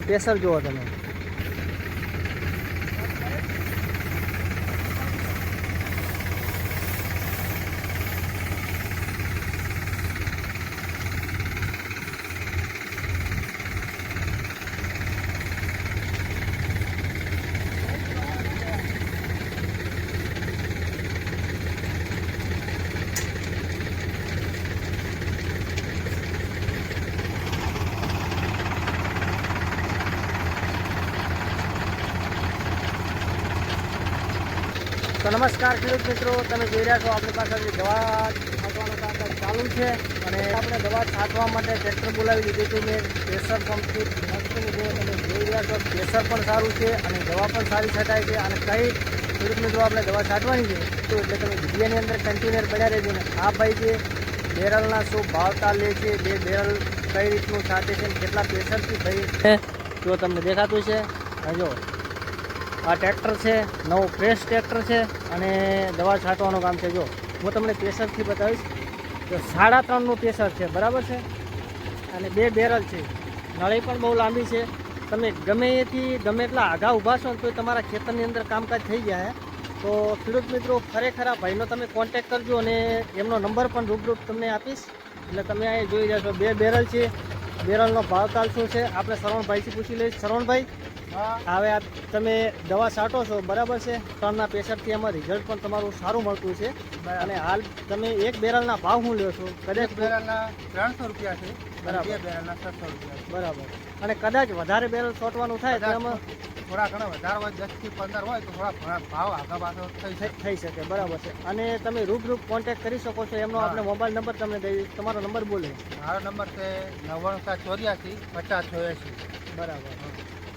Pressure જુઓ તમે. તો નમસ્કાર ખેડૂત મિત્રો, તમે જોઈ રહ્યા છો આપણી પાસે દવા છાંટવાનું કામકાજ ચાલુ છે અને આપણે દવા છાંટવા માટે ટ્રેક્ટર બોલાવી લીધું હતું. મેં પ્રેશર પંપથી મસ્તનું જે તમે જોઈ રહ્યા છો, પ્રેશર પણ સારું છે અને દવા પણ સારી છટાય છે. અને કઈ ખેડૂત મિત્રો આપણે દવા છાંટવાની છે તો એટલે તમે વિડીયોની અંદર કન્ટિન્યુઅર બન્યા રહેજો. ને આ ભાઈ જે બેરલના શું ભાવતાલ લે છે, બે બેરલ કઈ રીતનું છાંટે છે, કેટલા પ્રેશરથી ભાઈ જો તમને દેખાતું છે. જો આ ટ્રેક્ટર છે, નવું ફ્રેશ ટ્રેક્ટર છે અને દવા છાંટવાનું કામ છે. જો હું તમને પ્રેશરથી બતાવીશ તો 3.5નું પ્રેશર છે, બરાબર છે. અને બે બેરલ છે, નળી પણ બહુ લાંબી છે. તમે ગમે એથી ગમે એટલા આઘા ઊભા છો ને તો તમારા ખેતરની અંદર કામકાજ થઈ જાય. તો ખેડૂત મિત્રો ખરેખર આ ભાઈનો તમે કોન્ટેક કરજો અને એમનો નંબર પણ રૂબરૂ તમને આપીશ. એટલે તમે અહીંયા જોઈ રહ્યા છો બે બેરલ છે. બેરલનો ભાવતાલ શું છે આપણે શરવણભાઈથી પૂછી લઈશ. શરવણભાઈ, હવે આ તમે દવા છાંટો છો, બરાબર છે, 3ના પ્રેશરથી એમાં રિઝલ્ટ પણ તમારું સારું મળતું છે. અને હાલ તમે એક બેરલના ભાવ શું લ્યો છો? કદાચ બેરલના 300 રૂપિયા છે, બરાબર. બે બેરલના 600 રૂપિયા, બરાબર. અને કદાચ વધારે બેરલ છોટવાનું થાય તો એમાં થોડા ઘણા વધારે હોય, 10 થી 15 હોય તો થોડા ભાવ આગળ પાછળ થઈ શકે, બરાબર છે. અને તમે રૂબરૂ કોન્ટેક્ટ કરી શકો છો. એમનો આપણે મોબાઈલ નંબર તમને દઈ, તમારો નંબર બોલે. મારો નંબર છે 9984 5086. બરાબર.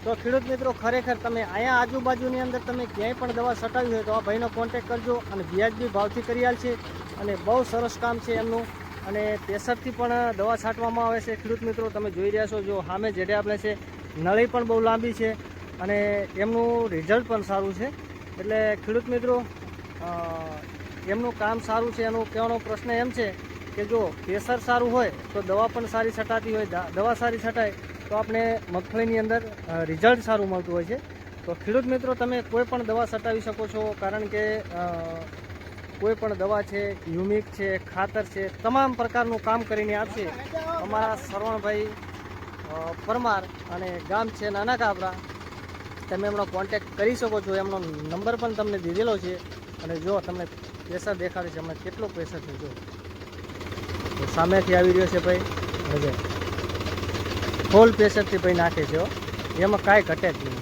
તો ખેડૂત મિત્રો ખરેખર તમે અહીંયા આજુબાજુની અંદર તમે ક્યાંય પણ દવા છટાવી હોય તો આ ભાઈનો કોન્ટેક કરજો અને વ્યાજબી ભાવથી કરી આલ છે. અને બહુ સરસ કામ છે એમનું. અને પ્રેશરથી પણ દવા છાંટવામાં આવે છે. ખેડૂત મિત્રો તમે જોઈ રહ્યા છો, જો સામે જેડે આપણે છે, નળી પણ બહુ લાંબી છે અને એમનું રિઝલ્ટ પણ સારું છે. એટલે ખેડૂત મિત્રો એમનું કામ સારું છે. એનું કહેવાનો પ્રશ્ન એમ છે કે જો પ્રેશર સારું હોય તો દવા પણ સારી છટાતી હોય. દવા સારી છટાય તો આપણે મગફળીની અંદર રિઝલ્ટ સારું મળતું હોય છે. તો ખેડૂત મિત્રો તમે કોઈ પણ દવા છટાવી શકો છો, કારણ કે કોઈ પણ દવા છે, યુમિક છે, ખાતર છે, તમામ પ્રકારનું કામ કરીને આપશે અમારા શરવણભાઈ પરમાર અને ગામ છે નાના કાપરા. તમે એમનો કોન્ટેક્ટ કરી શકો છો. એમનો નંબર પણ તમને દીધેલો છે. અને જો તમને પ્રેશર દેખાડે છે, હમણાં કેટલો પ્રેશર છે. જો સામેથી આવી રહ્યો છે ભાઈ, હવે ફૂલ પ્રેશરથી ભાઈ નાખે છે. એમાં કાંઈ ઘટે જ નહીં.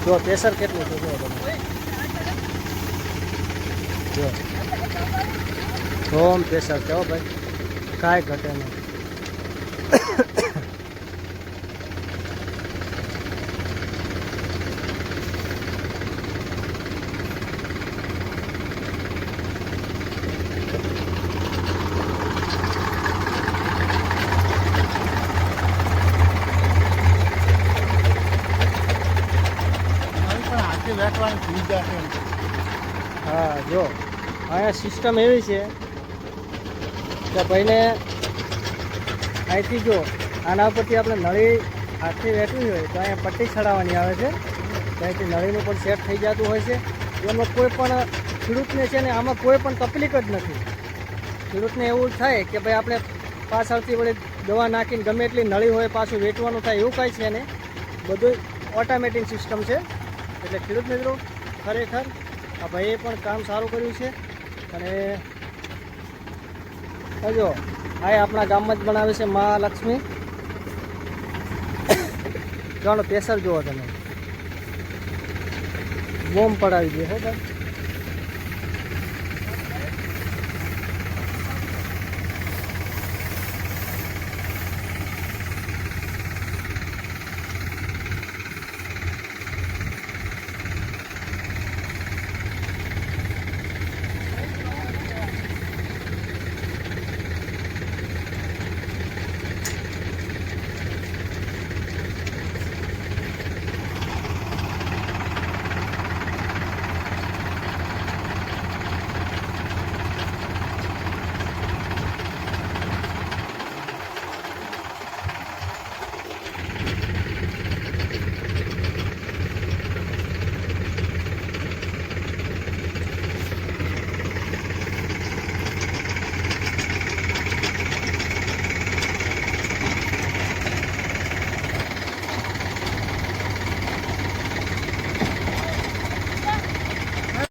જો પ્રેશર કેટલું છે, જો તમે જો હોમ પ્રેશર છે ભાઈ, કાંઈ ઘટે નહીં. હા, જો અહીંયા સિસ્ટમ એવી છે કે ભાઈને અહીંથી જો આના ઉપરથી આપણે નળી હાથથી વેઠવી હોય તો અહીંયા પટ્ટી ચડાવવાની આવે છે. ત્યાંથી નળીનું પણ સેટ થઈ જતું હોય છે. એમાં કોઈ પણ ખેડૂતને છે ને આમાં કોઈ પણ તકલીફ જ નથી. ખેડૂતને એવું થાય કે ભાઈ આપણે પાછળથી વળી દવા નાખીને ગમે એટલી નળી હોય પાછું વેચવાનું થાય, એવું કાંઈ છે ને. બધું ઓટોમેટિક સિસ્ટમ છે. એટલે ખેડૂત મિત્રો ખરેખર આ ભાઈએ પણ કામ સારું કર્યું છે. અને જો આ આપણા ગામમાં જ બનાવે છે મહાલક્ષ્મી. જોવાનો પ્રેશર જુઓ તમે, બોમ્બ પડાવી દે. હો ભાઈ.